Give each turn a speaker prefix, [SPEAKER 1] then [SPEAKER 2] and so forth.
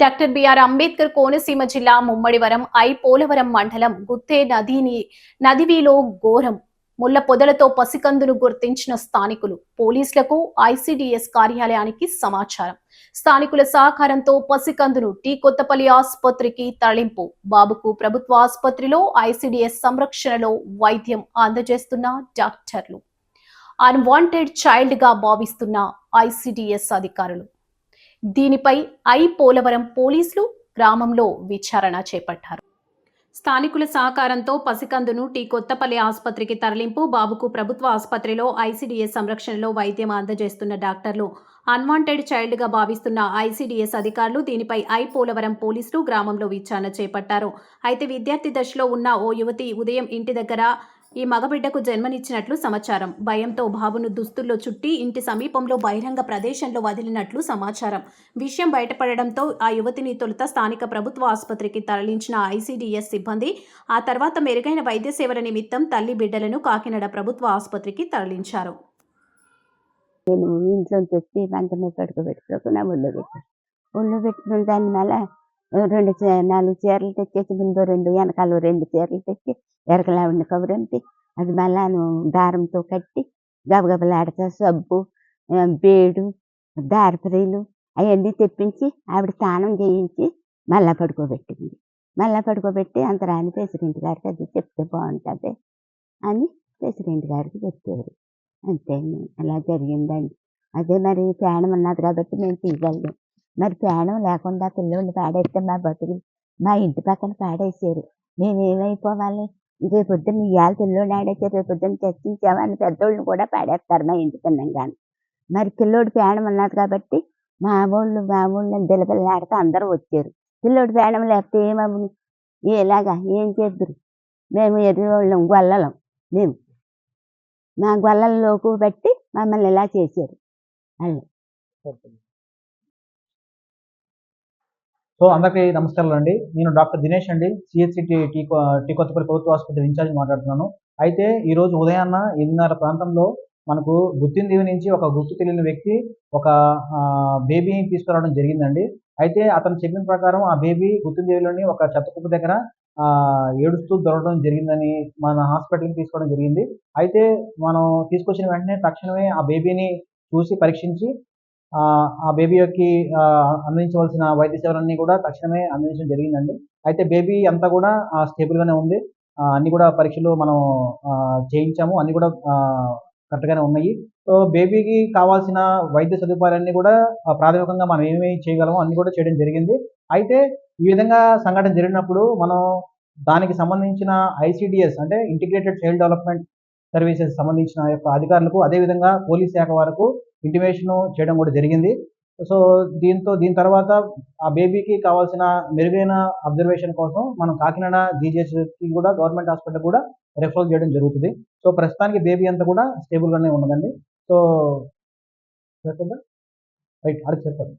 [SPEAKER 1] Doctor BR Ambedkar Konaseema జిల్లా ముమ్మడివరం పోలవరం మండలం గుత్తే నదివిలో ఘోరం ముళ్ల పొదలతో పసికందును గుర్తించిన స్థానికులు పోలీసులకు ఐసిడిఎస్ కార్యాలయానికి సమాచారం. స్థానికుల సహకారంతో పసికందును టీ కొత్తపల్లి ఆసుపత్రికి తరలింపు. బాబుకు ప్రభుత్వ ఆసుపత్రిలో ఐసిడిఎస్ సంరక్షణలో వైద్యం అందజేస్తున్న డాక్టర్లు. అన్వాంటెడ్ చైల్డ్ గా భావిస్తున్న ఐసిడిఎస్ అధికారులు. దీనిపై పోలవరం పోలీసులు గ్రామంలో విచారణ చేపట్టారు. స్థానికుల సహకారంతో పసికందును టీ కొత్తపల్లి ఆసుపత్రికి తరలింపు. బాబుకు ప్రభుత్వ ఆసుపత్రిలో ఐసిడిఎస్ సంరక్షణలో వైద్యం అందజేస్తున్న డాక్టర్లు. అన్వాంటెడ్ చైల్డ్ గా భావిస్తున్న ఐసిడిఎస్ అధికారులు. దీనిపై పోలవరం పోలీసులు గ్రామంలో విచారణ చేపట్టారు. అయితే విద్యార్థి దశలో ఉన్న ఓ యువతి ఉదయం ఇంటి దగ్గర ఈ మగబిడ్డకు జన్మనిచ్చినట్లు సమాచారం. భయంతో బాబును దుస్తుల్లో చుట్టి ఇంటి సమీపంలో బహిరంగ ప్రదేశంలో వదిలినట్లు సమాచారం. విషయం బయటపడడంతో ఆ యువతిని తొలుత స్థానిక ప్రభుత్వ ఆసుపత్రికి తరలించిన ఐసిడిఎస్ సిబ్బంది ఆ తర్వాత మెరుగైన వైద్య సేవల నిమిత్తం తల్లి బిడ్డలను కాకినాడ ప్రభుత్వ ఆసుపత్రికి తరలించారు.
[SPEAKER 2] రెండు 4 చీరలు తెచ్చేసి ముందు 2 వెనకాల 2 చీరలు తెచ్చి ఎరకలావిడ కబురంటి అది మళ్ళాను దారంతో కట్టి గబగబలాడతా సబ్బు బేడు దారపరీలు అవన్నీ తెప్పించి ఆవిడ స్నానం చేయించి మళ్ళా పడుకోబెట్టింది. మళ్ళా పడుకోబెట్టి అంత రాని ప్రెసిడెంట్ గారికి అది చెప్తే బాగుంటుంది అని ప్రెసిడెంట్ గారికి చెప్పారు. అంతే అలా జరిగిందండి. అదే మరి ప్రాణం ఉన్నది కాబట్టి మేము తీయగలిగాం. మరి ప్రాణం లేకుండా పిల్లోడిని పాడేస్తే మా బతుకులు మా ఇంటి పక్కన పాడేసారు. మేమేమైపోవాలి? రేపు పొద్దున్న ఇవాళ పిల్లోడిని ఆడేస్తే రేపు పొద్దున్న చర్చించామని పెద్దోళ్ళని కూడా పాడేస్తారు మా ఇంటి తిన్నంగానే. మరి పిల్లోడి ప్రాణం ఉన్నది కాబట్టి మా ఊళ్ళో బిలబిల్లాడితే అందరూ వచ్చారు. పిల్లోడి ప్రాణం లేకపోతే ఏమవును? ఎలాగా ఏం చేద్దరు? మేము ఎదురోళ్ళం గొల్లలం. మేము మా గొల్లల్లోకి బట్టి మమ్మల్ని ఇలా చేశారు వాళ్ళు.
[SPEAKER 3] సో అందరికీ నమస్కారాలు అండి. నేను డాక్టర్ దినేష్ అండి, సిహెచ్సి టీ కొత్తపల్లి ప్రభుత్వ ఆసుపత్రి ఇన్ఛార్జ్ మాట్లాడుతున్నాను. అయితే ఈరోజు ఉదయాన్న 8:30 ప్రాంతంలో మనకు గుత్తిందీవి నుంచి ఒక గుర్తు తెలియని వ్యక్తి ఒక బేబీని తీసుకురావడం జరిగిందండి. అయితే అతను చెప్పిన ప్రకారం ఆ బేబీ గుత్తిందీవిలోని ఒక చెత్తకుప్ప దగ్గర ఏడుస్తూ దొరకడం జరిగిందని మన హాస్పిటల్కి తీసుకోవడం జరిగింది. అయితే మనం తీసుకొచ్చిన వెంటనే తక్షణమే ఆ బేబీని చూసి పరీక్షించి ఆ బేబీకి అందించవలసిన వైద్య సేవలన్నీ కూడా తక్షణమే అందించడం జరిగిందండి. అయితే బేబీ అంతా కూడా స్టేబుల్గానే ఉంది. అన్ని కూడా పరీక్షలు మనం చేయించాము, అన్ని కూడా కరెక్ట్గానే ఉన్నాయి. సో బేబీకి కావాల్సిన వైద్య సదుపాయాలన్నీ కూడా ప్రాథమికంగా మనం ఏమేమి చేయగలమో అన్ని కూడా చేయడం జరిగింది. అయితే ఈ విధంగా సంఘటన జరిగినప్పుడు మనం దానికి సంబంధించిన ఐసిడిఎస్ అంటే ఇంటిగ్రేటెడ్ చైల్డ్ డెవలప్మెంట్ సర్వీసెస్ సంబంధించిన యొక్క అధికారులకు, అదేవిధంగా పోలీస్ శాఖ వరకు ఇంటిమేషన్ చేయడం కూడా జరిగింది. సో దీని తర్వాత ఆ బేబీకి కావాల్సిన మెరుగైన అబ్జర్వేషన్ కోసం మనం కాకినాడ జీజీహెచ్కి కూడా గవర్నమెంట్ హాస్పిటల్ కూడా రెఫర్ చేయడం జరుగుతుంది. సో ప్రస్తుతానికి బేబీ అంతా కూడా స్టేబుల్గానే ఉన్నదండి. సో రైట్ అడిగి చెప్పండి.